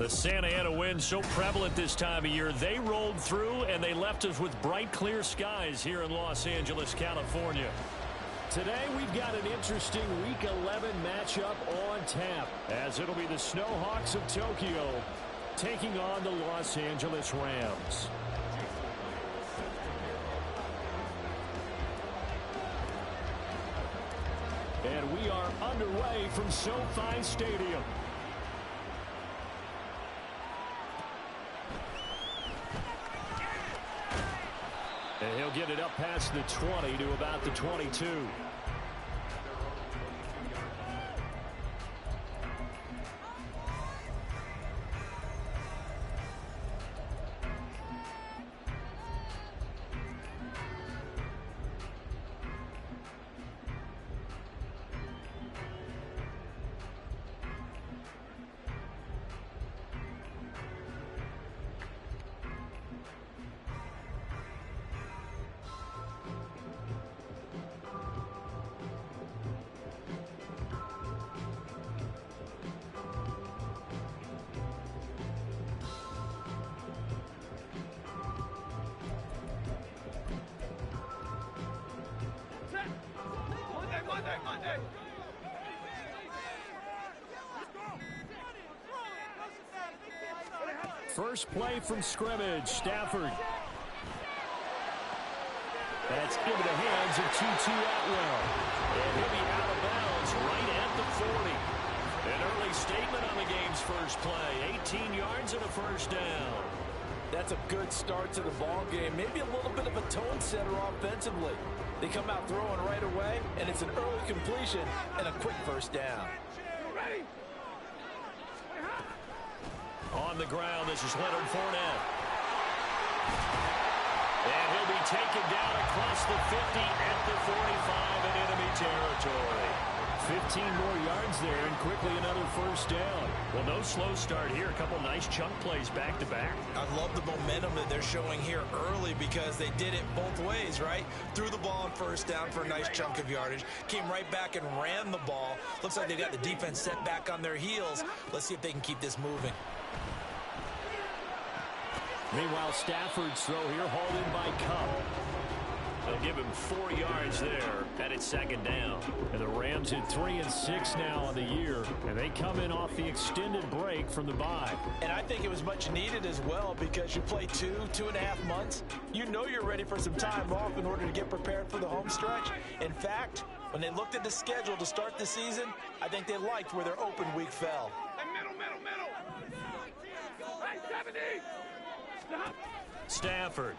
The Santa Ana wind so prevalent this time of year. They rolled through, and they left us with bright, clear skies here in Los Angeles, California. Today, we've got an interesting Week 11 matchup on tap, as it'll be the Snowhawks of Tokyo taking on the Los Angeles Rams. And we are underway from SoFi Stadium. And he'll get it up past the 20 to about the 22. First play from scrimmage, Stafford. That's into the hands of Tutu Atwell. And he'll be out of bounds right at the 40. An early statement on the game's first play. 18 yards and a first down. That's a good start to the ball game. Maybe a little bit of a tone setter offensively. They come out throwing right away, and it's an early completion and a quick first down. On the ground, this is Leonard Fournette. And he'll be taken down across the 50 at the 45 in enemy territory. 15 more yards there, and quickly another first down. Well, no slow start here. A couple nice chunk plays back-to-back. I love the momentum that they're showing here early because they did it both ways, right? Threw the ball on first down for a nice chunk of yardage. Came right back and ran the ball. Looks like they got the defense set back on their heels. Let's see if they can keep this moving. Meanwhile, Stafford's throw here hauled in by Cup. They'll give him 4 yards there, and it's second down. And the Rams at 3-6 now on the year, and they come in off the extended break from the bye. And I think it was much needed as well because you play 2.5 months. You know you're ready for some time off in order to get prepared for the home stretch. In fact, when they looked at the schedule to start the season, I think they liked where their open week fell. Hey, 70! Stafford.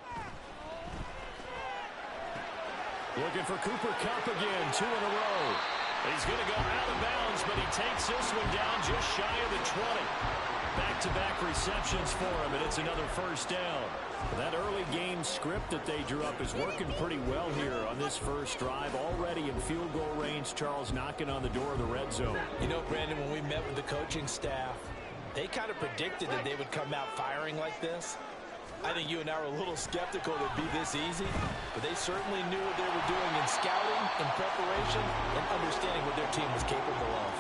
Looking for Cooper Kupp again, 2 in a row. He's going to go out of bounds, but he takes this one down just shy of the 20. Back-to-back receptions for him, and it's another first down. That early game script that they drew up is working pretty well here on this first drive. Already in field goal range, Charles knocking on the door of the red zone. You know, Brandon, when we met with the coaching staff, they kind of predicted that they would come out firing like this. I think you and I were a little skeptical it would be this easy, but they certainly knew what they were doing in scouting, in preparation, and understanding what their team was capable of.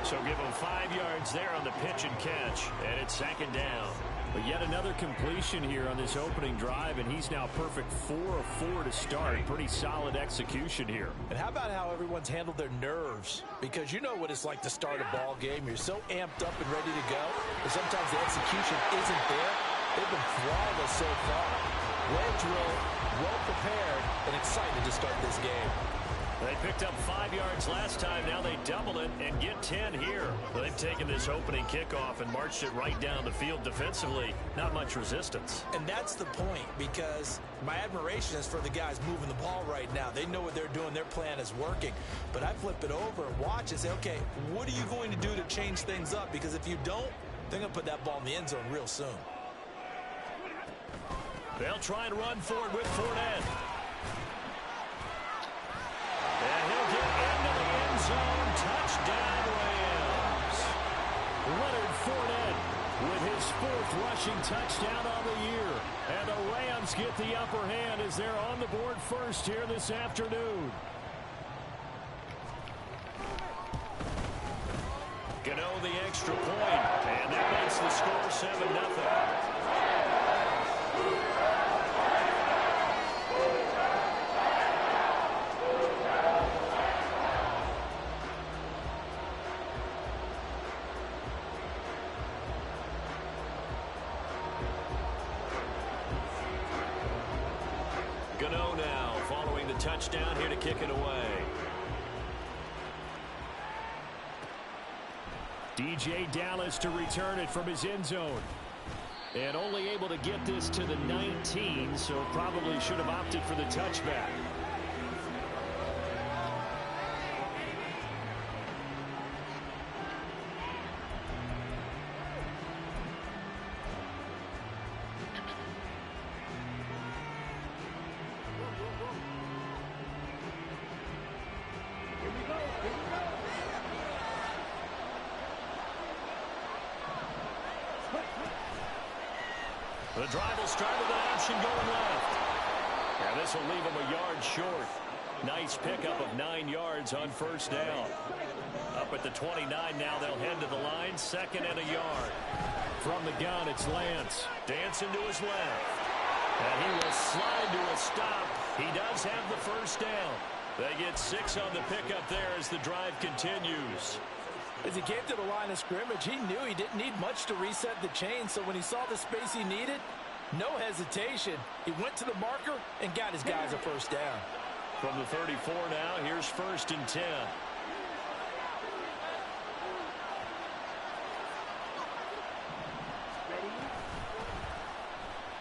So give them 5 yards there on the pitch and catch, and it's second down. But yet another completion here on this opening drive, and he's now perfect 4 of 4 to start. Pretty solid execution here. And how about how everyone's handled their nerves? Because you know what it's like to start a ball game. You're so amped up and ready to go, but sometimes the execution isn't there. They've been flawless so far. Well drilled, well prepared, and excited to start this game. They picked up 5 yards last time. Now they double it and get 10 here. They've taken this opening kickoff and marched it right down the field defensively. Not much resistance. And that's the point, because my admiration is for the guys moving the ball right now. They know what they're doing. Their plan is working. But I flip it over and watch and say, okay, what are you going to do to change things up? Because if you don't, they're going to put that ball in the end zone real soon. They'll try and run forward with Fournette. And he'll get into the end zone. Touchdown, Rams. Leonard Fournette with his 4th rushing touchdown on the year. And the Rams get the upper hand as they're on the board first here this afternoon. Gano the extra point. And that makes the score 7-0. Gano now following the touchdown here to kick it away. DJ Dallas to return it from his end zone. And only able to get this to the 19, so probably should have opted for the touchback. The drive will start with an option going left. And this will leave him a yard short. Nice pickup of 9 yards on first down. Up at the 29 now, they'll head to the line, 2nd and a yard. From the gun, it's Lance. Dancing to his left. And he will slide to a stop. He does have the first down. They get 6 on the pickup there as the drive continues. As he came to the line of scrimmage, he knew he didn't need much to reset the chain, so when he saw the space he needed, no hesitation. He went to the marker and got his guys a first down. From the 34 now, here's 1st and 10.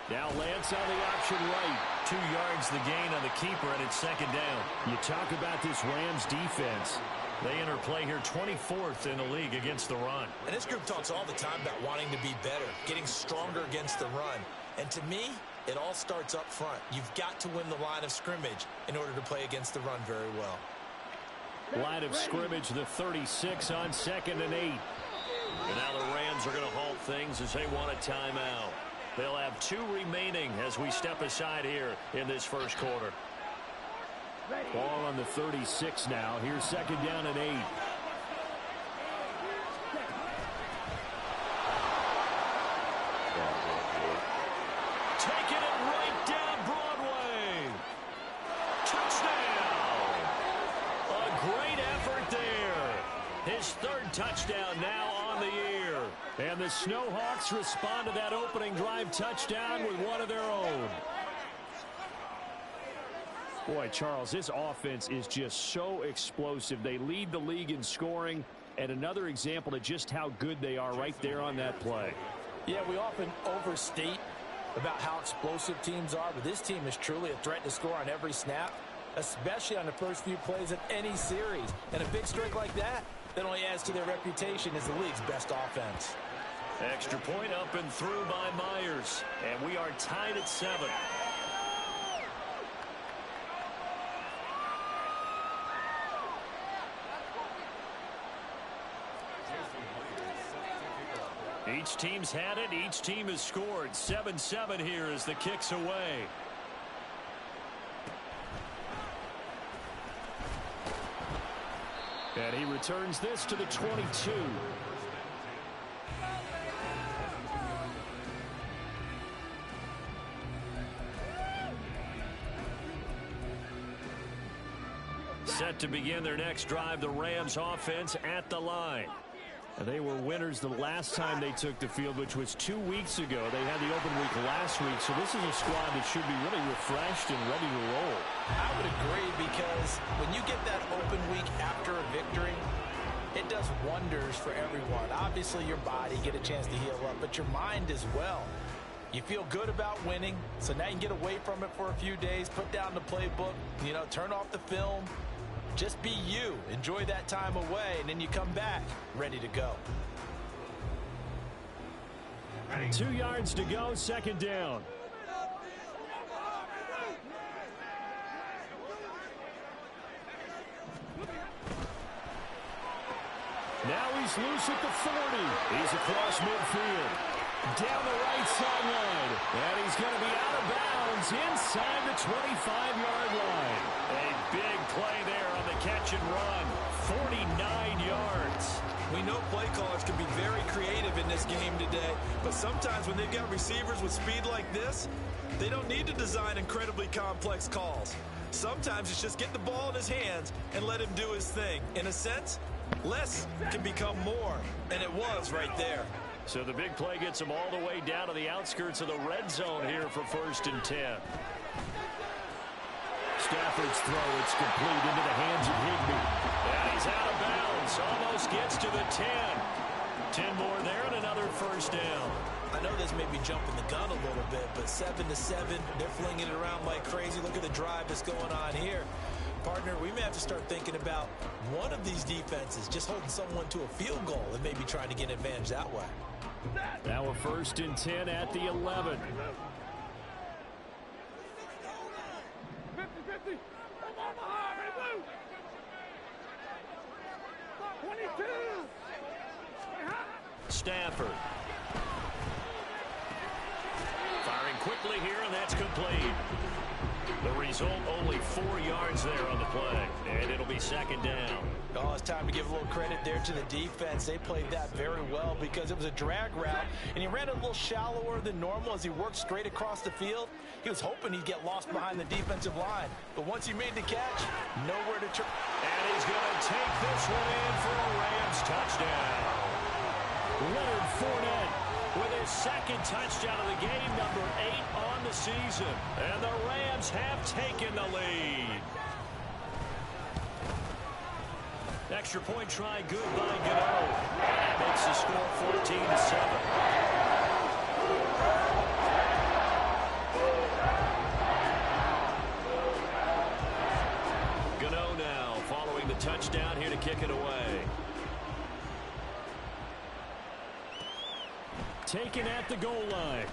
Now Lance on the option right. 2 yards the gain on the keeper, and it's 2nd down. You talk about this Rams defense. They enter play here 24th in the league against the run. And this group talks all the time about wanting to be better, getting stronger against the run. And to me, it all starts up front. You've got to win the line of scrimmage in order to play against the run very well. Line of scrimmage, the 36 on 2nd and 8. And now the Rams are going to halt things as they want a timeout. They'll have 2 remaining as we step aside here in this first quarter. Ball on the 36 now. Here's 2nd down and 8. Taking it right down Broadway. Touchdown. A great effort there. His 3rd touchdown now on the year. And the Snowhawks respond to that opening drive touchdown with one of their own. Boy, Charles, this offense is just so explosive. They lead the league in scoring, and another example of just how good they are right there on that play. Yeah, we often overstate about how explosive teams are, but this team is truly a threat to score on every snap, especially on the first few plays of any series. And a big streak like that only adds to their reputation as the league's best offense. Extra point up and through by Myers, and we are tied at 7. Each team's had it. Each team has scored. 7-7 here as the kick's away. And he returns this to the 22. Set to begin their next drive, the Rams offense at the line. And they were winners the last time they took the field, which was 2 weeks ago. They had the open week last week, so this is a squad that should be really refreshed and ready to roll. I would agree, because when you get that open week after a victory, it does wonders for everyone. Obviously, your body get a chance to heal up, but your mind as well. You feel good about winning, so now you can get away from it for a few days, put down the playbook, turn off the film. Just be you. Enjoy that time away, and then you come back ready to go. 2 yards to go, 2nd down. Now he's loose at the 40. He's across midfield. Down the right sideline. And he's going to be out of bounds inside the 25-yard line. A big play there on the catch and run. 49 yards. We know play callers can be very creative in this game today, but sometimes when they've got receivers with speed like this, they don't need to design incredibly complex calls. Sometimes it's just get the ball in his hands and let him do his thing. In a sense, less can become more, and it was right there. So the big play gets him all the way down to the outskirts of the red zone here for 1st and 10. Stafford's throw, it's complete into the hands of Higbee. And he's out of bounds, almost gets to the 10. 10 more there and another 1st down. I know this may be jumping the gun a little bit, but 7-7, they're flinging it around like crazy. Look at the drive that's going on here. Partner, we may have to start thinking about one of these defenses just holding someone to a field goal and maybe trying to get an advantage that way. Now a 1st and 10 at the 11. 50-50. Stafford. Firing quickly here, and that's complete. The result, only 4 yards there on the play, and it'll be 2nd down. Oh, it's time to give a little credit there to the defense. They played that very well because it was a drag route, and he ran it a little shallower than normal as he worked straight across the field. He was hoping he'd get lost behind the defensive line, but once he made the catch, nowhere to turn. And he's going to take this one in for a Rams touchdown. Leonard Fournette with his 2nd touchdown of the game, number 8 on the season. And the Rams have taken the lead. Extra point try good by Gano. That makes the score 14-7. Gano now following the touchdown here to kick it away. Taken at the goal line.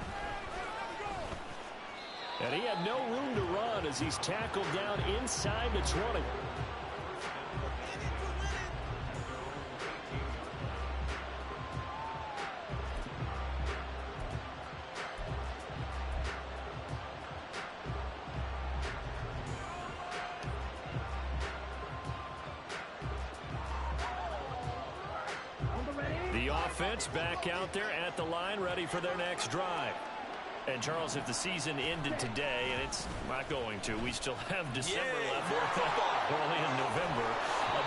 And he had no room to run as he's tackled down inside the 20. The offense back out there at the line, ready for their next drive. And, Charles, if the season ended today, and it's not going to, we still have December left. We're only in November.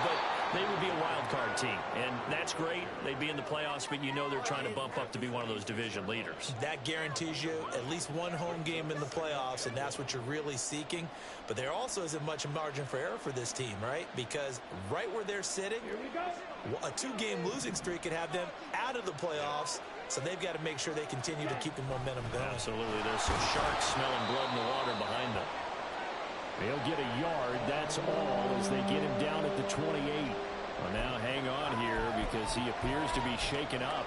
But they would be a wild card team, and that's great. They'd be in the playoffs, but you know they're trying to bump up to be one of those division leaders. That guarantees you at least one home game in the playoffs, and that's what you're really seeking. But there also isn't much margin for error for this team, right? Because right where they're sitting, a 2-game losing streak could have them out of the playoffs. So they've got to make sure they continue to keep the momentum going. Absolutely. There's some sharks smelling blood in the water behind them. They'll get a yard. That's all as they get him down at the 28. Well, now hang on here because he appears to be shaken up.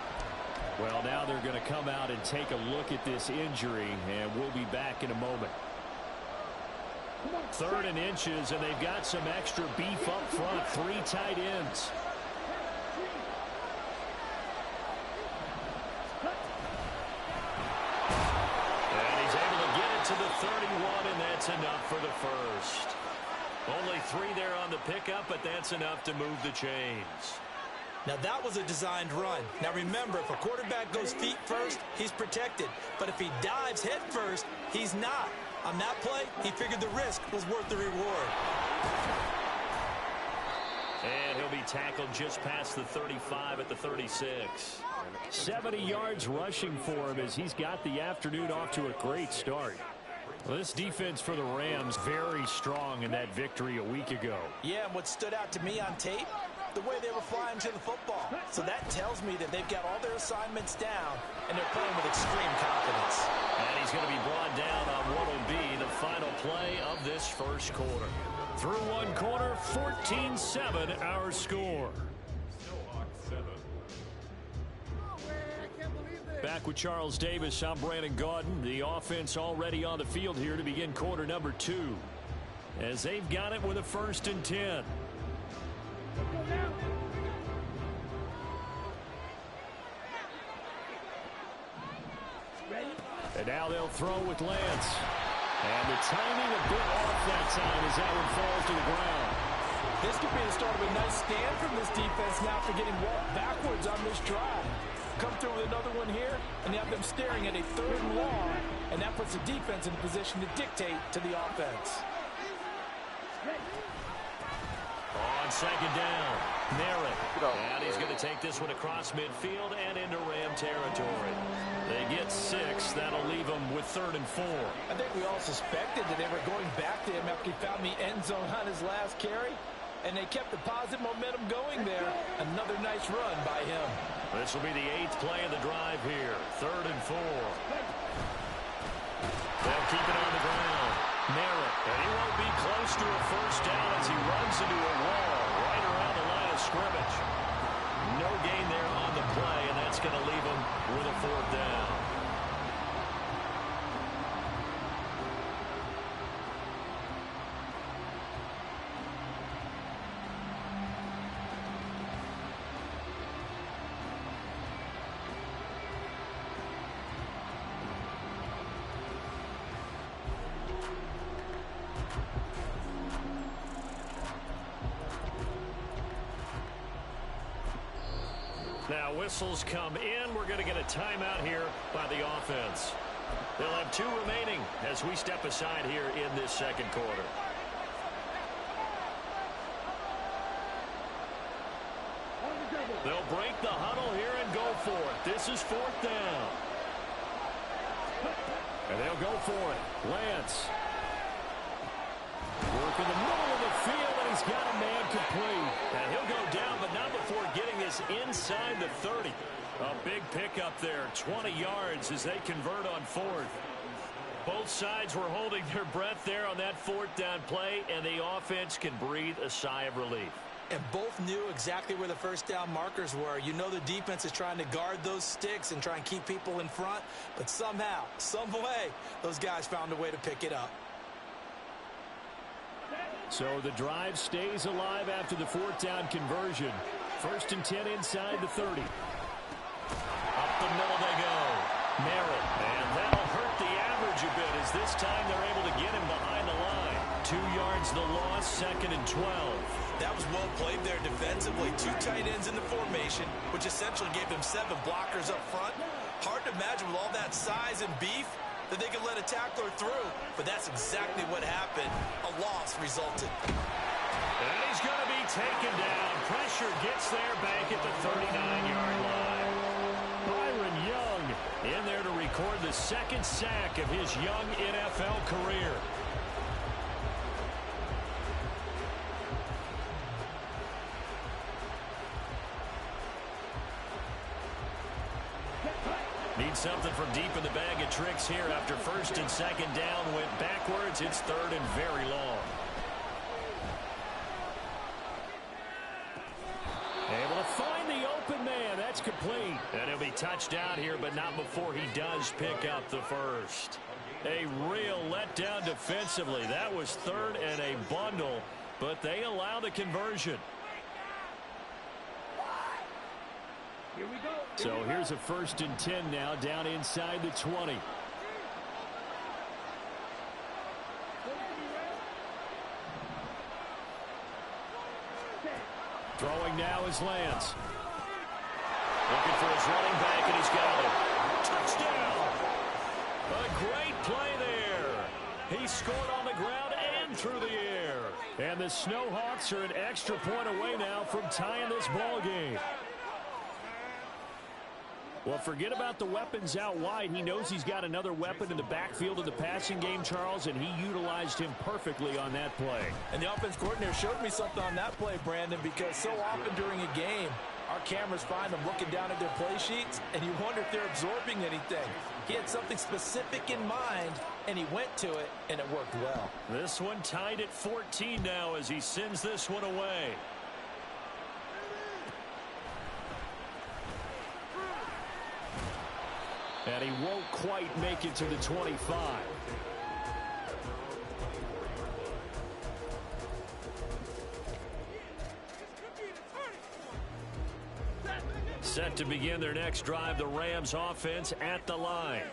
Well, now they're going to come out and take a look at this injury, and we'll be back in a moment. 3rd and inches, and they've got some extra beef up front. 3 tight ends. To the 31, and that's enough for the first. Only 3 there on the pickup, but that's enough to move the chains. Now, that was a designed run. Now, remember, if a quarterback goes feet first, he's protected. But if he dives head first, he's not. On that play, he figured the risk was worth the reward. And he'll be tackled just past the 35 at the 36. 70 yards rushing for him as he's got the afternoon off to a great start. Well, this defense for the Rams very strong in that victory a week ago. Yeah, and what stood out to me on tape, the way they were flying to the football. So that tells me that they've got all their assignments down, and they're playing with extreme confidence. And he's going to be brought down on what will be the final play of this first quarter. Through one quarter, 14-7 our score. Back with Charles Davis, I'm Brandon Gaudin. The offense already on the field here to begin quarter number 2. As they've got it with a 1st and 10. And now they'll throw with Lance. And the timing a bit off that time as that one falls to the ground. This could be the start of a nice stand from this defense now for getting walked backwards on this drive. Come through with another one here, and you have them staring at a 3rd and long, and that puts the defense in a position to dictate to the offense. On 2nd down, Merritt. And he's going to take this one across midfield and into Ram territory. They get 6. That'll leave them with 3rd and 4. I think we all suspected that they were going back to him after he found the end zone on his last carry, and they kept the positive momentum going there. Another nice run by him. This will be the 8th play of the drive here. 3rd and 4. They'll keep it on the ground. Merritt, and he won't be close to a first down as he runs into a wall right around the line of scrimmage. No gain there on the play, and that's going to leave him with a 4th down. Now whistles come in. We're going to get a timeout here by the offense. They'll have 2 remaining as we step aside here in this 2nd quarter. They'll break the huddle here and go for it. This is 4th down. And they'll go for it. Lance. Work in the middle of the field, and he's got a man complete. And he'll go down, but not before getting this inside the 30. A big pickup there, 20 yards as they convert on 4th. Both sides were holding their breath there on that 4th down play, and the offense can breathe a sigh of relief. And both knew exactly where the first down markers were. You know the defense is trying to guard those sticks and try and keep people in front, but somehow, some way, those guys found a way to pick it up. So the drive stays alive after the 4th down conversion. 1st and 10 inside the 30. Up the middle they go. Merritt. And that'll hurt the average a bit as this time they're able to get him behind the line. 2 yards the loss, 2nd and 12. That was well played there defensively. 2 tight ends in the formation, which essentially gave them 7 blockers up front. Hard to imagine with all that size and beef that they could let a tackler through, but that's exactly what happened. A loss resulted. And he's going to be taken down. Pressure gets there back at the 39-yard line. Byron Young in there to record the 2nd sack of his young NFL career. Need something from deep in the bag of tricks here after 1st and 2nd down went backwards. It's 3rd and very long. Able to find the open man. That's complete. And he'll be touched out here, but not before he does pick up the 1st. A real letdown defensively. That was 3rd and a bundle, but they allow the conversion. Here we go. So here's a 1st and 10 now down inside the 20. Throwing now is Lance. Looking for his running back, and he's got it. Touchdown! A great play there. He scored on the ground and through the air. And the Snowhawks are an extra point away now from tying this ball game. Well, forget about the weapons out wide. He knows he's got another weapon in the backfield of the passing game, Charles, and he utilized him perfectly on that play. And the offense coordinator showed me something on that play, Brandon, because so often during a game, our cameras find them looking down at their play sheets, and you wonder if they're absorbing anything. He had something specific in mind, and he went to it, and it worked well. This one tied at 14 now as he sends this one away. And he won't quite make it to the 25. Set to begin their next drive, the Rams offense at the line.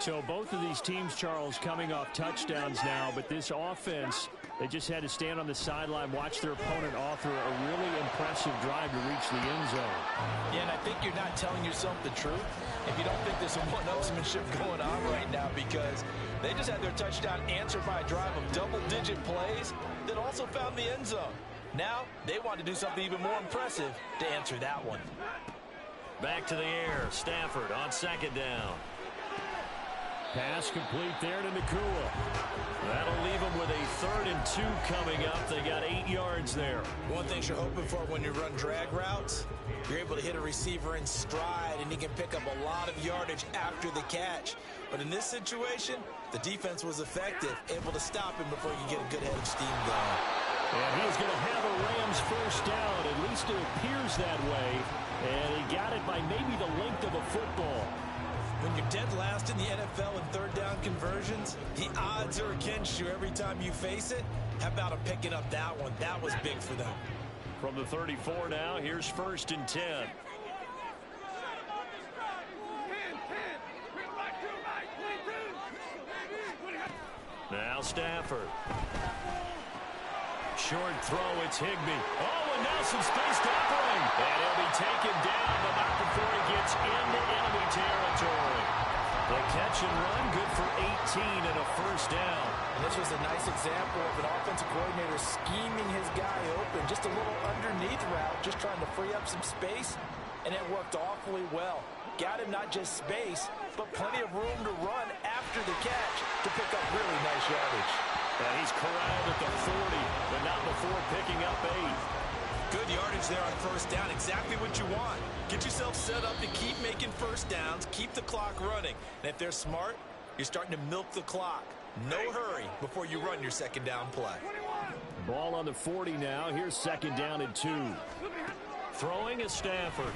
So both of these teams, Charles, coming off touchdowns now, but this offense They just had to stand on the sideline, watch their opponent author a really impressive drive to reach the end zone. Yeah, and I think you're not telling yourself the truth if you don't think there's some one-upsmanship going on right now, because they just had their touchdown answered by a drive of double-digit plays that also found the end zone. Now they want to do something even more impressive to answer that one. Back to the air. Stafford on second down. Pass complete there to Nakua. That'll leave them with a 3rd and 2 coming up. They got 8 yards there. One thing you're hoping for when you run drag routes, you're able to hit a receiver in stride, and he can pick up a lot of yardage after the catch. But in this situation, the defense was effective, able to stop him before you get a good head of steam going. And he's going to have a Rams first down. At least it appears that way. And he got it by maybe the length of a football. When you're dead last in the NFL in 3rd down conversions, the odds are against you every time you face it. How about him picking up that one? That was big for them. From the 34 now, here's 1st and 10. Now Stafford. Short throw, it's Higbee. Oh, and now some space to operate. And he'll be taken down, but not before he gets into enemy territory. The catch and run, good for 18 and a first down. And this was a nice example of an offensive coordinator scheming his guy open. Just a little underneath route, just trying to free up some space, and it worked awfully well. Got him not just space, but plenty of room to run after the catch to pick up really nice yardage. And he's corralled at the 40, but not before picking up 8. Good yardage there on first down. Exactly what you want. Get yourself set up to keep making first downs, keep the clock running. And if they're smart, you're starting to milk the clock. No hurry before you run your second down play. Ball on the 40 now. Here's 2nd down and 2. Throwing is Stafford.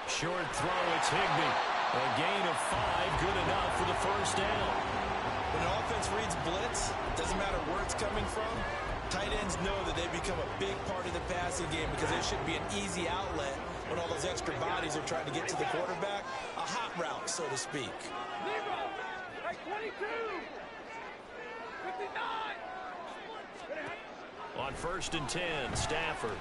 Short throw, it's Higbee. A gain of 5, good enough for the first down. When an offense reads blitz, it doesn't matter where it's coming from. Tight ends know that they become a big part of the passing game because it should be an easy outlet when all those extra bodies are trying to get to the quarterback. A hot route, so to speak. 22, 59. On 1st and 10, Stafford.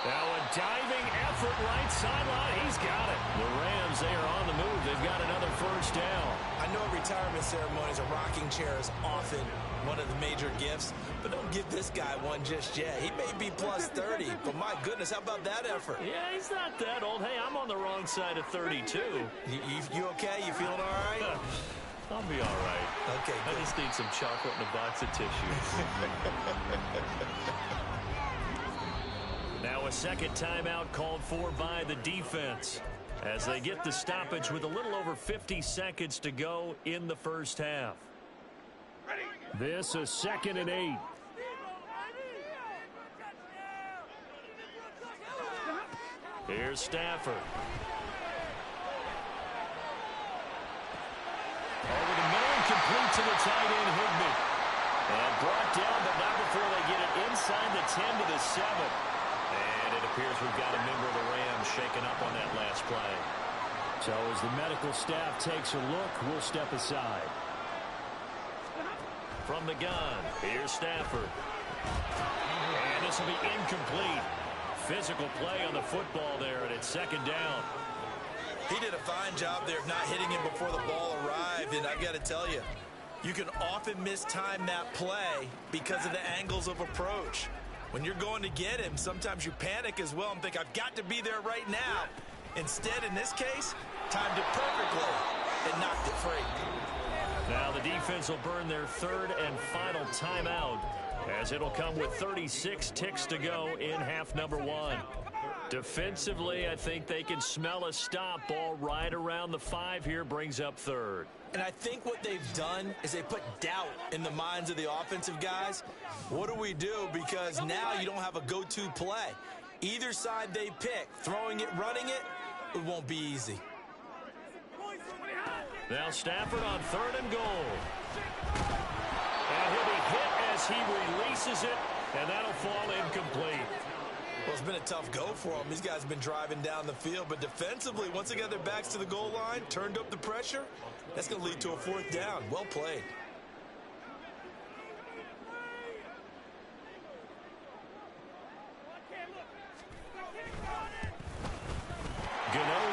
Now a diving effort right sideline. He's got it. The Rams, they are on the move. They've got another first down. I know retirement ceremonies, a rocking chair is often one of the major gifts, but don't give this guy one just yet. He may be plus 30, but my goodness, how about that effort? Yeah, he's not that old. Hey, I'm on the wrong side of 32. You okay? You feeling all right? I'll be all right. Okay, good. I just need some chocolate and a box of tissues. Now a second timeout called for by the defense as they get the stoppage with a little over 50 seconds to go in the first half. This is 2nd and 8. Here's Stafford. Over the middle and complete to the tight end, Higbee. And brought down, but not before they get it inside the 10 to the 7. And it appears we've got a member of the Rams shaken up on that last play. So as the medical staff takes a look, we'll step aside. From the gun, here's Stafford. And this will be incomplete. Physical play on the football there, and it's 2nd down. He did a fine job there of not hitting him before the ball arrived, and I've got to tell you, you can often mistime that play because of the angles of approach. When you're going to get him, sometimes you panic as well and think, I've got to be there right now. Instead, in this case, timed it perfectly and knocked it free. Now the defense will burn their 3rd and final timeout as it'll come with 36 ticks to go in half number 1. Defensively, I think they can smell a stop. Ball right around the 5 here, brings up 3rd. And I think what they've done is they put doubt in the minds of the offensive guys. What do we do? Because now you don't have a go-to play. Either side they pick, throwing it, running it, it won't be easy. Now Stafford on 3rd and goal. And he'll be hit as he releases it, and that'll fall incomplete. Well, it's been a tough go for them. These guys have been driving down the field, but defensively, once they got their backs to the goal line, turned up the pressure, that's going to lead to a 4th down. Well played.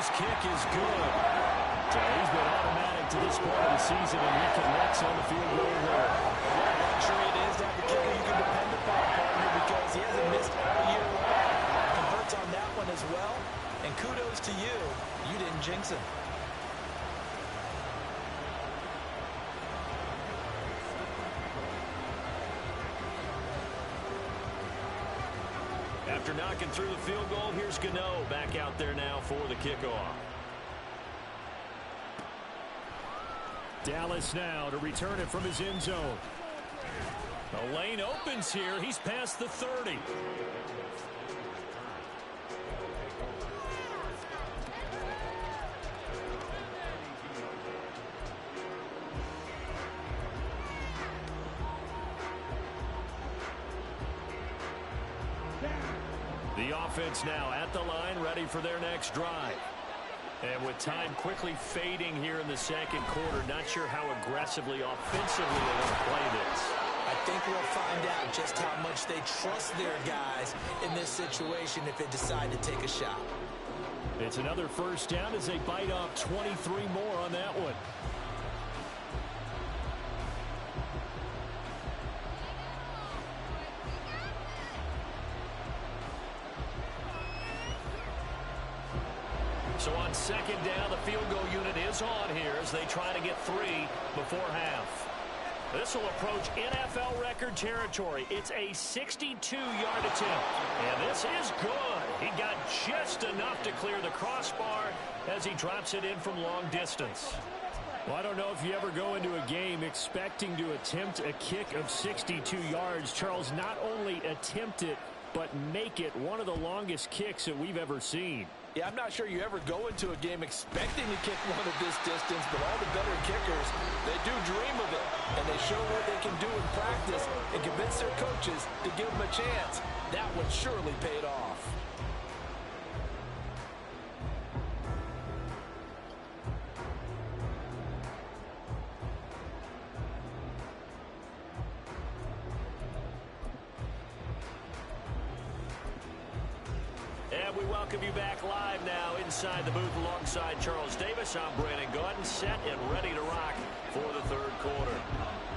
this kick is good. So he's been automatic to this point of the season, and he connects on the field goal there. What a luxury it is to have a kicker you can depend upon, partner, because he hasn't missed all year long. Converts on that one as well, and kudos to you. You didn't jinx him. After knocking through the field goal, here's Gano back out there now for the kickoff. Dallas now to return it from his end zone. The lane opens here. He's past the 30. The offense now at the line, ready for their next drive. And with time quickly fading here in the second quarter, not sure how aggressively, offensively they want to play this. I think we'll find out just how much they trust their guys in this situation if they decide to take a shot. It's another first down as they bite off 23 more on that one. So on second down, the field goal unit is on here as they try to get 3 before half. This will approach NFL record territory. It's a 62-yard attempt. And this is good. He got just enough to clear the crossbar as he drops it in from long distance. Well, I don't know if you ever go into a game expecting to attempt a kick of 62 yards. Charles, not only attempt it, but make it one of the longest kicks that we've ever seen. Yeah, I'm not sure you ever go into a game expecting to kick one of this distance, but all the better kickers, they do dream of it, and they show what they can do in practice and convince their coaches to give them a chance. That one surely paid off. And we welcome you back live now inside the booth alongside Charles Davis. I'm Brandon Gaudin, set and ready to rock for the third quarter.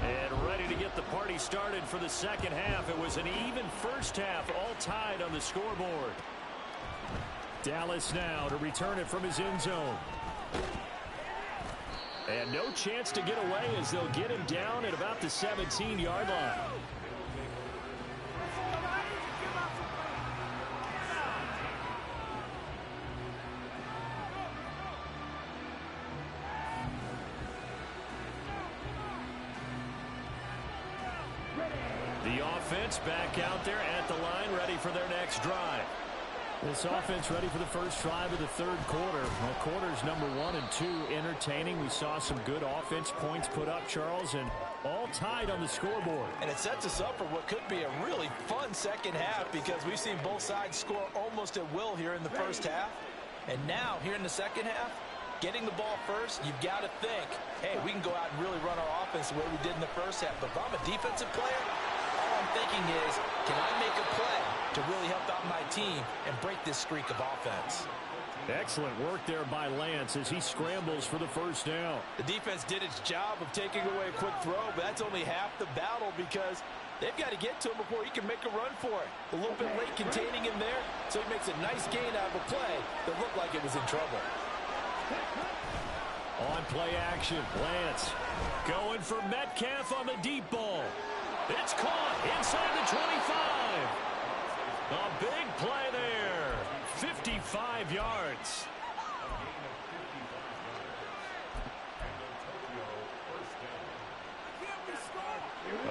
And ready to get the party started for the second half. It was an even first half, all tied on the scoreboard. Dallas now to return it from his end zone. And no chance to get away as they'll get him down at about the 17-yard line. The offense back out there at the line, ready for their next drive. This offense ready for the first drive of the third quarter. Well, quarters number 1 and 2 entertaining. We saw some good offense points put up, Charles, and all tied on the scoreboard. And it sets us up for what could be a really fun second half because we've seen both sides score almost at will here in the first half. And now, here in the second half, getting the ball first, you've got to think, hey, we can go out and really run our offense the way we did in the first half. But if I'm a defensive player, all I'm thinking is, can I make a play to really help out my team and break this streak of offense? Excellent work there by Lance as he scrambles for the first down. The defense did its job of taking away a quick throw, but that's only half the battle because they've got to get to him before he can make a run for it. A little bit late containing him there, so he makes a nice gain out of a play that looked like it was in trouble. On play action, Lance going for Metcalf on the deep ball. It's caught inside the 25. A big play there. 55 yards.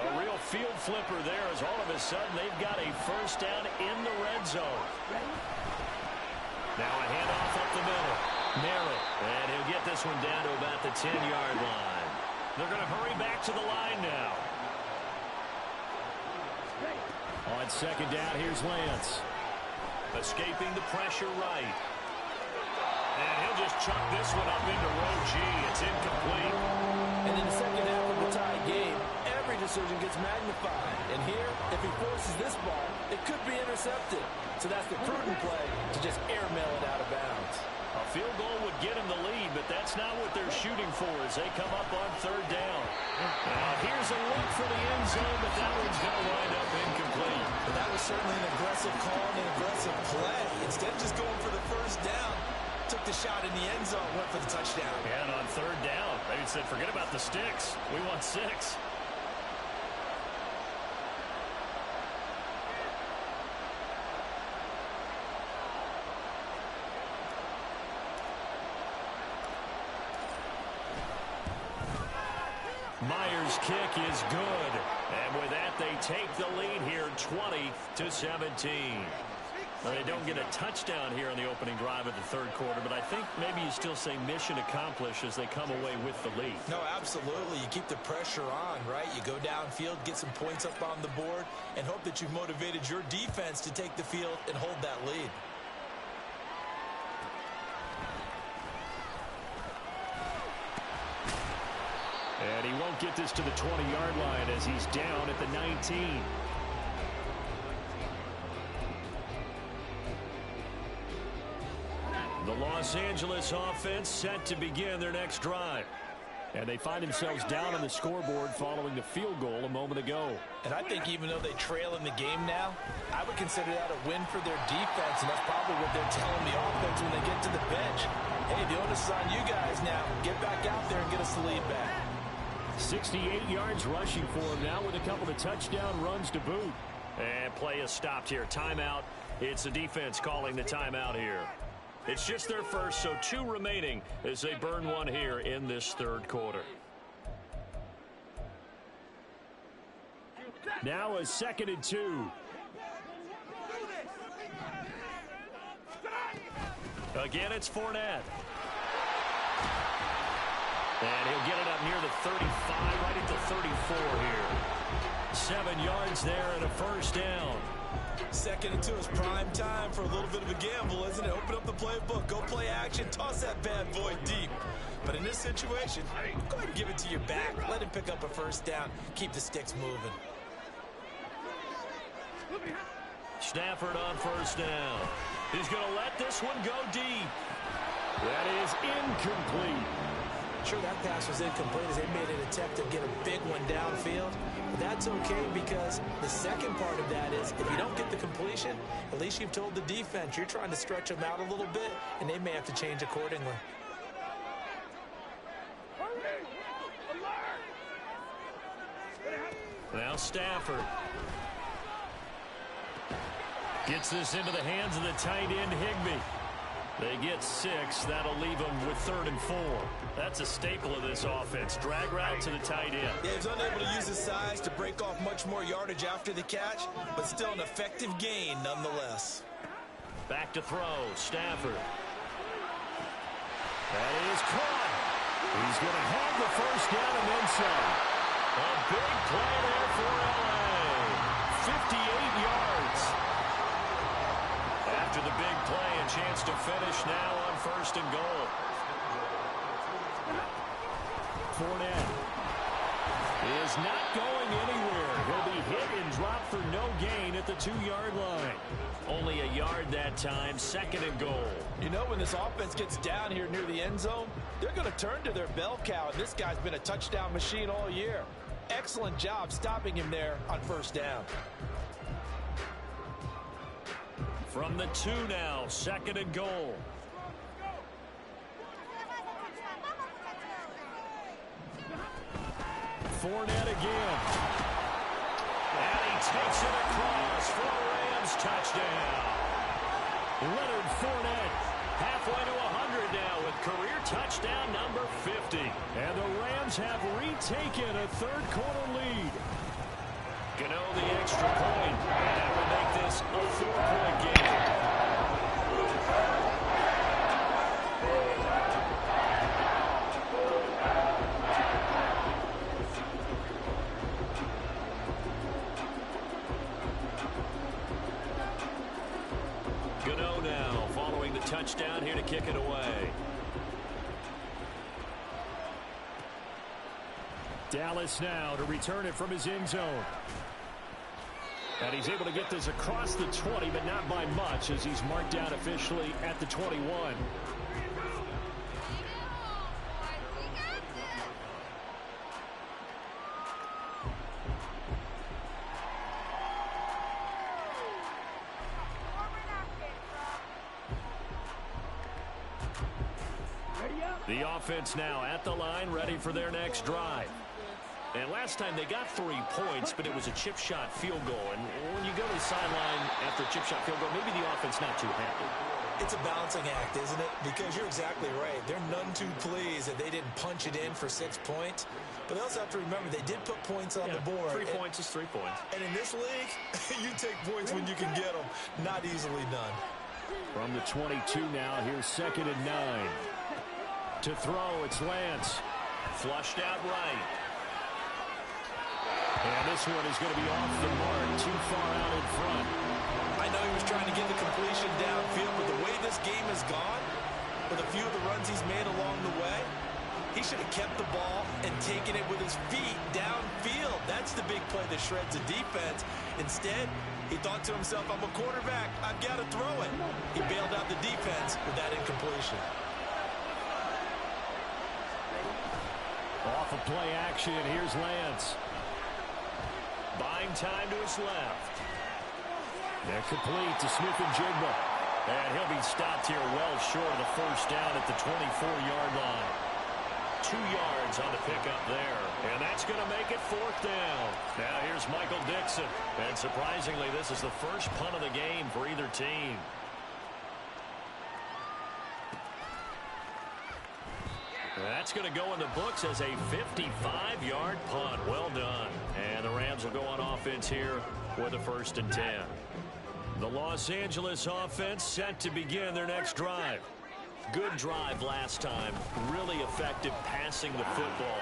A real field flipper there as all of a sudden they've got a first down in the red zone. Now a handoff up the middle. Merritt, and he'll get this one down to about the 10-yard line. They're going to hurry back to the line now. On second down, here's Lance. Escaping the pressure right. And he'll just chuck this one up into row G. It's incomplete. And in the second half of the tie game, every decision gets magnified. And here, if he forces this ball, it could be intercepted. So that's the prudent play to just airmail it out of bounds. A field goal would get him the lead, but that's not what they're shooting for as they come up on third down. Now here's a look for the end zone, but that one's going to wind up incomplete. But that was certainly an aggressive call and an aggressive play. Instead of just going for the first down, took the shot in the end zone, went for the touchdown. And on third down, they said, forget about the sticks. We want 6. Myers' kick is good. And with that, they take the lead here 20-17. Well, they don't get a touchdown here in the opening drive of the third quarter, but I think maybe you still say mission accomplished as they come away with the lead. No, absolutely. You keep the pressure on, right? You go downfield, get some points up on the board, and hope that you've motivated your defense to take the field and hold that lead. And he won't get this to the 20-yard line as he's down at the 19. The Los Angeles offense set to begin their next drive. And they find themselves down on the scoreboard following the field goal a moment ago. And I think even though they trail in the game now, I would consider that a win for their defense, and that's probably what they're telling the offense when they get to the bench. Hey, the onus is on you guys now. Get back out there and get us the lead back. 68 yards rushing for him now with a couple of touchdown runs to boot. And play is stopped here. Timeout. It's the defense calling the timeout here. It's just their first, so 2 remaining as they burn one here in this third quarter. Now a 2nd and 2. Again, it's Fournette. And he'll get it up near the 35, right at the 34 here. 7 yards there and a first down. 2nd and 2 is prime time for a little bit of a gamble, isn't it? Open up the playbook, go play action, toss that bad boy deep. But in this situation, go ahead and give it to your back. Let him pick up a first down. Keep the sticks moving. Stafford on first down. He's going to let this one go deep. That is incomplete. Sure, that pass was incomplete as they made an attempt to get a big one downfield. But that's okay because the second part of that is if you don't get the completion, at least you've told the defense you're trying to stretch them out a little bit, and they may have to change accordingly. Now Stafford gets this into the hands of the tight end, Higbee. They get 6. That'll leave them with 3rd and 4. That's a staple of this offense. Drag route to the tight end. Yeah, he's unable to use his size to break off much more yardage after the catch, but still an effective gain nonetheless. Back to throw. Stafford. That is caught. He's going to have the first down and then some. A big play there for LA. 58 yards. After the big play, a chance to finish now on 1st and goal. Fournette is not going anywhere. He'll be hit and dropped for no gain at the 2-yard line. Only a yard that time, 2nd and goal. You know, when this offense gets down here near the end zone, they're going to turn to their bell cow, and this guy's been a touchdown machine all year. Excellent job stopping him there on first down. From the 2 now, 2nd and goal. Fournette again. And he takes it across for a Rams touchdown. Leonard Fournette halfway to 100 now with career touchdown number 50. And the Rams have retaken a third quarter lead. Gano the extra point. And that will make this a 4-point game. Gano now following the touchdown here to kick it away. Dallas now to return it from his end zone. And he's able to get this across the 20, but not by much as he's marked down officially at the 21. The offense now at the line, ready for their next drive. And last time they got 3 points, but it was a chip shot field goal. And when you go to the sideline after a chip shot field goal, maybe the offense not too happy. It's a balancing act, isn't it? Because you're exactly right. They're none too pleased that they didn't punch it in for 6 points. But they also have to remember they did put points on the board. 3 points is 3 points. And in this league, you take points when you can get them. Not easily done. From the 22 now, here's 2nd and 9. To throw, it's Lance. Flushed out right. And this one is going to be off the mark, too far out in front. I know he was trying to get the completion downfield, but the way this game has gone, with a few of the runs he's made along the way, he should have kept the ball and taken it with his feet downfield. That's the big play that shreds the defense. Instead, he thought to himself, I'm a quarterback, I've got to throw it. He bailed out the defense with that incompletion. Off of play action, here's Lance. Buying time to his left. They're complete to Smith-Njigba. And he'll be stopped here well short of the first down at the 24-yard line. 2 yards on the pickup there. And that's going to make it 4th down. Now here's Michael Dixon. And surprisingly, this is the first punt of the game for either team. That's going to go in the books as a 55-yard punt. Well done. And the Rams will go on offense here with a 1st and 10. The Los Angeles offense set to begin their next drive. Good drive last time. Really effective passing the football.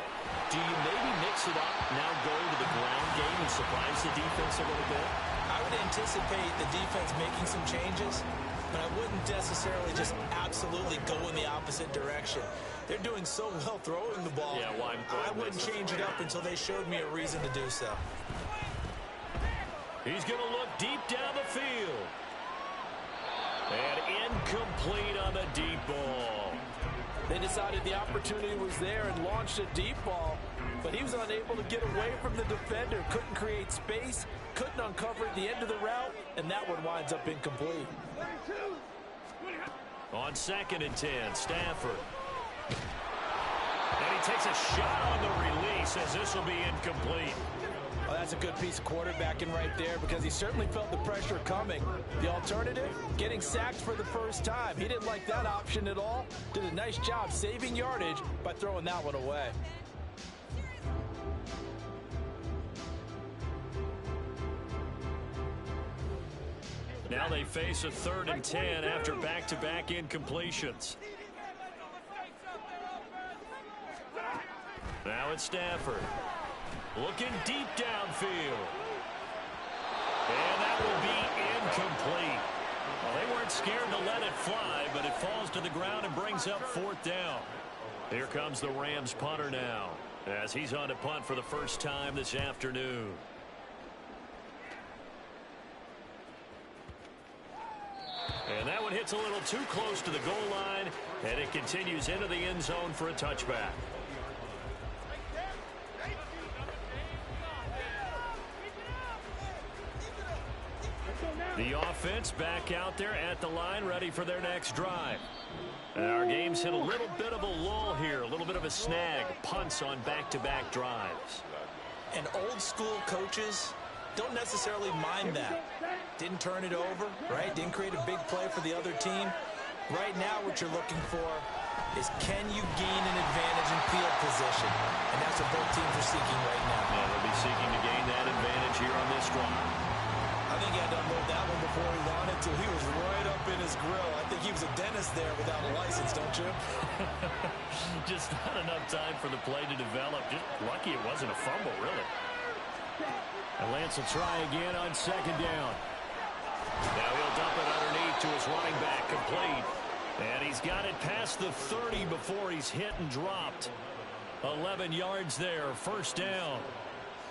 Do you maybe mix it up, now go to the ground game and surprise the defense a little bit? I would anticipate the defense making some changes, but I wouldn't necessarily just absolutely go in the opposite direction. They're doing so well throwing the ball. Yeah, well, I wouldn't change it up until they showed me a reason to do so. He's going to look deep down the field. And incomplete on the deep ball. They decided the opportunity was there and launched a deep ball, but he was unable to get away from the defender. Couldn't create space, couldn't uncover the end of the route, and that one winds up incomplete. On 2nd and 10, Stafford. And he takes a shot on the release as this will be incomplete. Well, that's a good piece of quarterbacking right there because he certainly felt the pressure coming. The alternative, getting sacked for the first time. He didn't like that option at all. Did a nice job saving yardage by throwing that one away. Now they face a 3rd and 10 after back-to-back incompletions. Now it's Stafford. Looking deep downfield. And that will be incomplete. Well, they weren't scared to let it fly, but it falls to the ground and brings up 4th down. Here comes the Rams punter now, as he's on to punt for the first time this afternoon. And that one hits a little too close to the goal line, and it continues into the end zone for a touchback. The offense back out there at the line, ready for their next drive. And our game's hit a little bit of a lull here, a little bit of a snag. Punts on back-to-back drives. And old-school coaches don't necessarily mind that. Didn't turn it over, right? Didn't create a big play for the other team. Right now what you're looking for is can you gain an advantage in field position? And that's what both teams are seeking right now. Yeah, they'll be seeking to gain that advantage here on this drive. I think he had to unload that one before he wanted to. He was right up in his grill. I think he was a dentist there without a license, don't you? Just not enough time for the play to develop. Just lucky it wasn't a fumble, really. And Lance will try again on 2nd down. Now he'll dump it underneath to his running back, complete. And he's got it past the 30 before he's hit and dropped. 11 yards there, 1st down.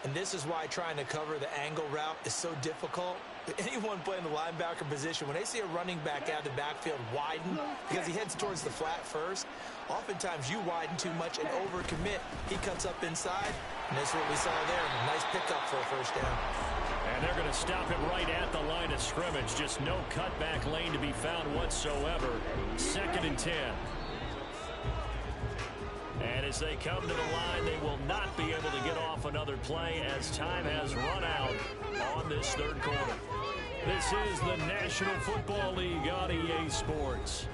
And this is why trying to cover the angle route is so difficult. Anyone playing the linebacker position, when they see a running back out of the backfield widen, because he heads towards the flat first, oftentimes you widen too much and overcommit. He cuts up inside, and that's what we saw there. A nice pickup for a 1st down. And they're going to stop him right at the line of scrimmage. Just no cutback lane to be found whatsoever. 2nd and 10. And as they come to the line, they will not be able to get off another play as time has run out on this third quarter. This is the National Football League on EA Sports.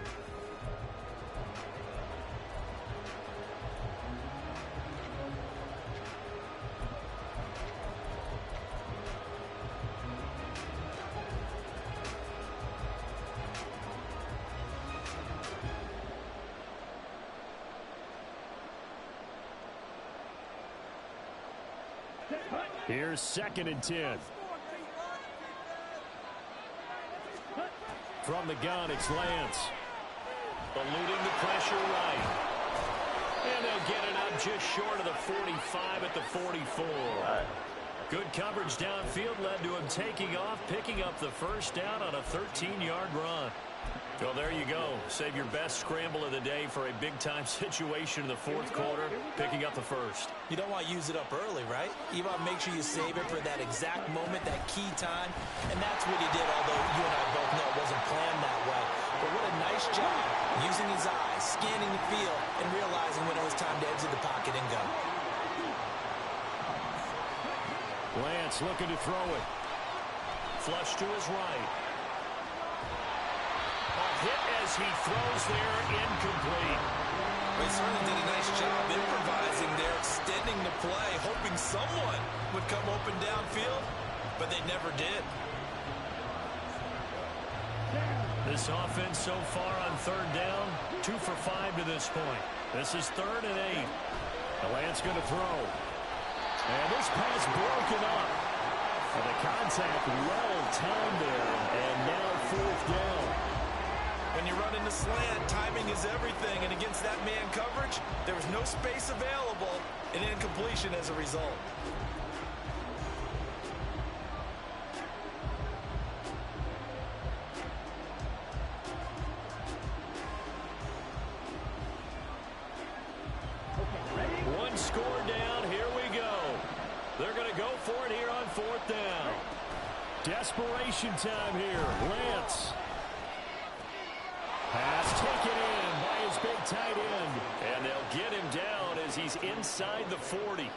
Here's 2nd and 10. From the gun, it's Lance. Eluding the pressure right. And they'll get it up just short of the 45 at the 44. Good coverage downfield led to him taking off, picking up the first down on a 13-yard run. Well, there you go. Save your best scramble of the day for a big-time situation in the fourth quarter, picking up the first. You don't want to use it up early, right? You want to make sure you save it for that exact moment, that key time. And that's what he did, although you and I both know it wasn't planned that way. But what a nice job using his eyes, scanning the field, and realizing when it was time to exit the pocket and go. Lance looking to throw it. Flush to his right. Hit as he throws there, incomplete. They certainly did a nice job improvising there, extending the play, hoping someone would come open downfield, but they never did. This offense so far on 3rd down, 2 for 5 to this point. This is 3rd and 8. The Lance going to throw. And this pass broken up. And the contact well timed there, and now 4th down. When you run in the slant, timing is everything, and against that man coverage, there was no space available, and incompletion as a result. One score down, here we go. They're going to go for it here on 4th down. Desperation time here, Lance. Pass taken in by his big tight end. And they'll get him down as he's inside the 40.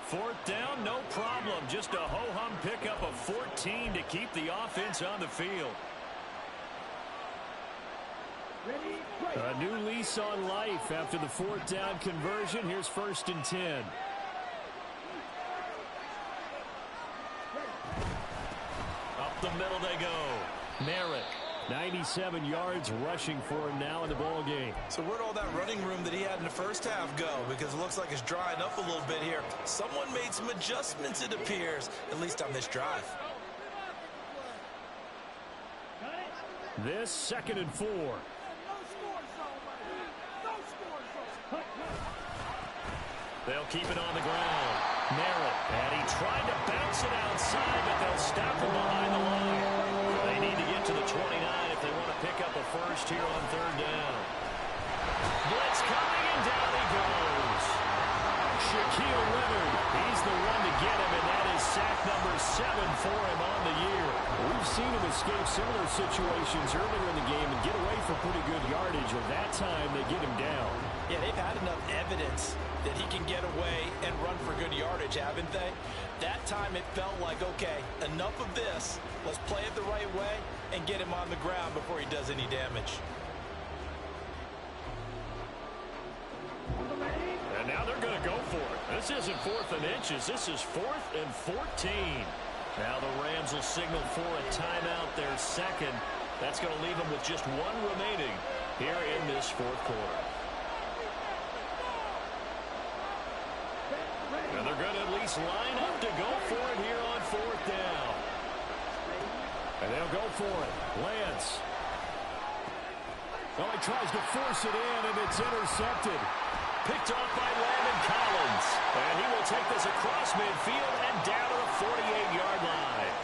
4th down, no problem. Just a ho-hum pickup of 14 to keep the offense on the field. A new lease on life after the 4th down conversion. Here's 1st and 10. Up the middle they go. Merritt. 97 yards rushing for him now in the ball game. So where'd all that running room that he had in the first half go? Because it looks like it's drying up a little bit here. Someone made some adjustments, it appears, at least on this drive. This 2nd and 4. They'll keep it on the ground. Merritt, and he tried to bounce it outside, but they'll stop him behind the line. They need to get to the 29 if they want to pick up a first here on 3rd down. Blitz coming, and down he goes. Shaquille Leonard, he's the one to get him, and that is sack number 7 for him on the year. We've seen him escape similar situations earlier in the game and get away for pretty good yardage, and that time they get him down. Yeah, they've had enough evidence that he can get away and run for good yardage, haven't they? That time it felt like, okay, enough of this. Let's play it the right way and get him on the ground before he does any damage. And now they're going to go for it. This isn't 4th and inches. This is 4th and 14. Now the Rams will signal for a timeout, their 2nd. That's going to leave them with just 1 remaining here in this 4th quarter. And they're going to at least line up to go for it here on 4th down. And they'll go for it. Lance. Oh, he tries to force it in, and it's intercepted. Picked off by Landon Collins. And he will take this across midfield and down to the 48-yard line.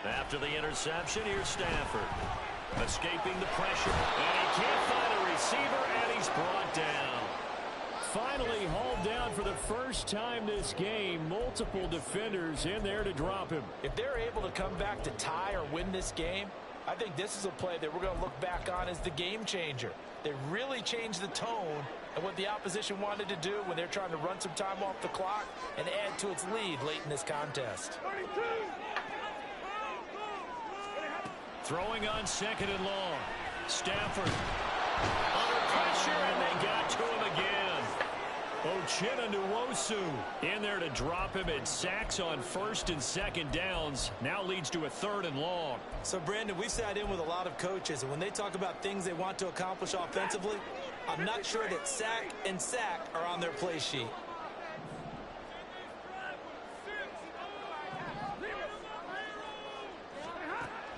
After the interception, here's Stafford. Escaping the pressure, and he can't find a receiver, and he's brought down. Finally hauled down for the first time this game. Multiple defenders in there to drop him. If they're able to come back to tie or win this game, I think this is a play that we're going to look back on as the game changer. They really changed the tone and what the opposition wanted to do when they're trying to run some time off the clock and add to its lead late in this contest. Throwing on 2nd and long. Stafford under pressure, and they got to him again. Uchenna in there to drop him, and sacks on 1st and 2nd downs. Now leads to a 3rd and long. So, Brandon, we sat in with a lot of coaches, and when they talk about things they want to accomplish offensively, I'm not sure that sack and sack are on their play sheet.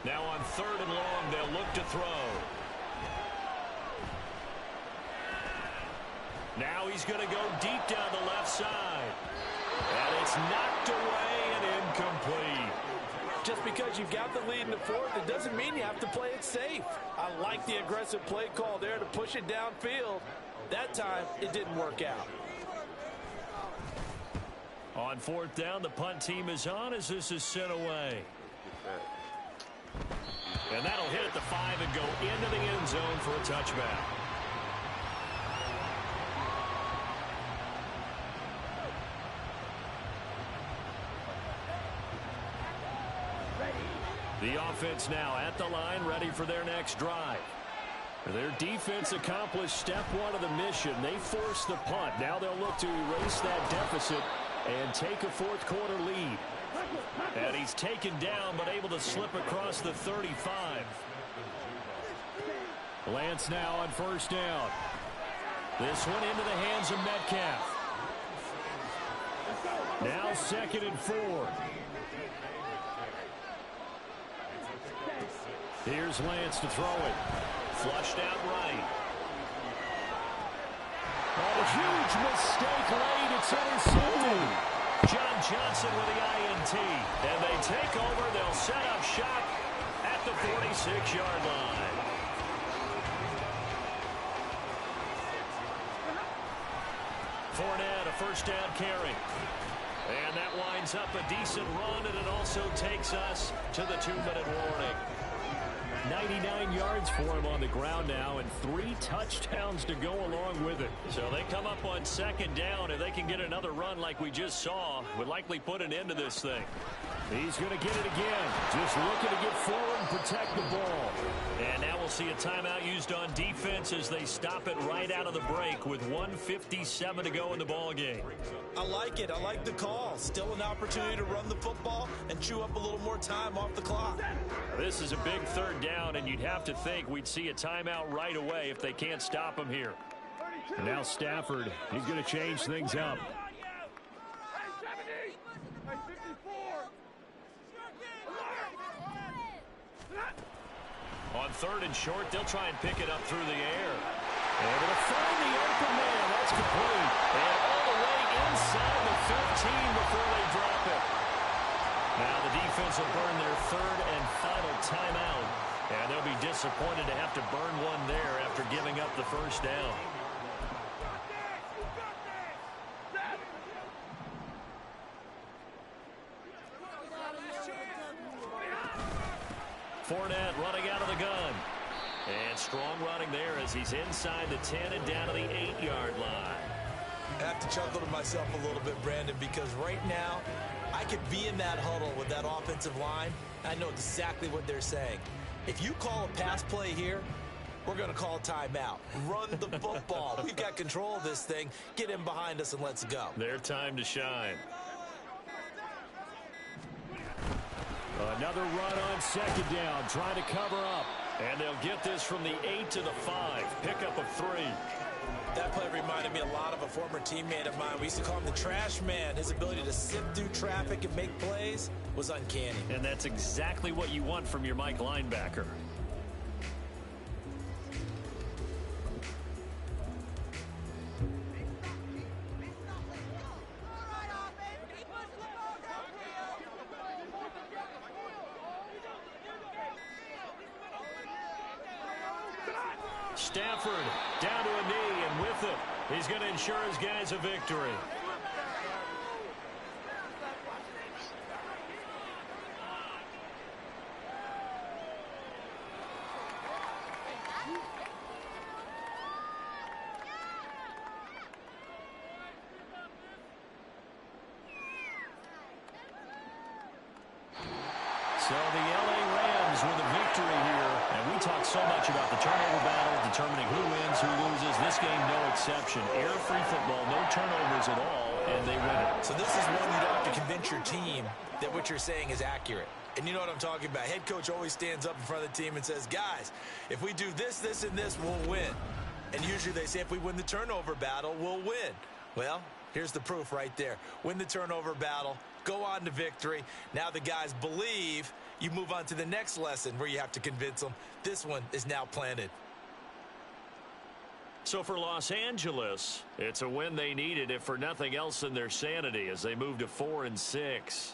Now on 3rd and long, they'll look to throw. Now he's going to go deep down the left side. And it's knocked away and incomplete. Just because you've got the lead in the 4th, it doesn't mean you have to play it safe. I like the aggressive play call there to push it downfield. That time, it didn't work out. On 4th down, the punt team is on as this is sent away. And that'll hit at the 5 and go into the end zone for a touchback. The offense now at the line, ready for their next drive. Their defense accomplished step 1 of the mission. They forced the punt. Now they'll look to erase that deficit and take a 4th quarter lead. And he's taken down, but able to slip across the 35. Lance now on 1st down. This one into the hands of Metcalf. Now 2nd and 4. Here's Lance to throw it. Flushed out right. A huge mistake late. It's intercepted. John Johnson with the INT. And they take over. They'll set up shop at the 46-yard line. Fournette, a 1st down carry. And that winds up a decent run, and it also takes us to the 2-minute warning. 99 yards for him on the ground now, and 3 touchdowns to go along with it. So they come up on 2nd down. If they can get another run like we just saw, would likely put an end to this thing. He's going to get it again. Just looking to get forward and protect the ball. And now we'll see a timeout used on defense as they stop it right out of the break with 1:57 to go in the ball game. I like it. I like the call. Still an opportunity to run the football and chew up a little more time off the clock. This is a big 3rd down, and you'd have to think we'd see a timeout right away if they can't stop him here. And now Stafford, he's going to change things up. On 3rd and short, they'll try and pick it up through the air. Able to find the open man. That's complete. And all the way inside the 15 before they drop it. Now the defense will burn their 3rd and final timeout. And they'll be disappointed to have to burn one there after giving up the 1st down. Fournette running out of the gun. And strong running there as he's inside the 10 and down to the 8-yard line. I have to chuckle to myself a little bit, Brandon, because right now I could be in that huddle with that offensive line. I know exactly what they're saying. If you call a pass play here, we're going to call a timeout. Run the football. We've got control of this thing. Get in behind us and let's go. Their time to shine. Another run on 2nd down, trying to cover up. And they'll get this from the 8 to the 5. Pickup of 3. That play reminded me a lot of a former teammate of mine. We used to call him the trash man. His ability to sift through traffic and make plays was uncanny. And that's exactly what you want from your Mike linebacker. Stafford down to a knee, and with it, he's going to ensure his guys a victory. So the LA Rams with a victory here. And we talk so much about the turnover battle, determining who wins, who loses. This game, no exception. Error-free football, no turnovers at all, and they win it. So this is one you don't have to convince your team that what you're saying is accurate. And you know what I'm talking about. Head coach always stands up in front of the team and says, guys, if we do this, this, and this, we'll win. And usually they say if we win the turnover battle, we'll win. Well, here's the proof right there. Win the turnover battle. Go on to victory. Now the guys believe. You move on to the next lesson where you have to convince them. This one is now planted. So for Los Angeles, it's a win they needed, if for nothing else, in their sanity as they move to 4-6.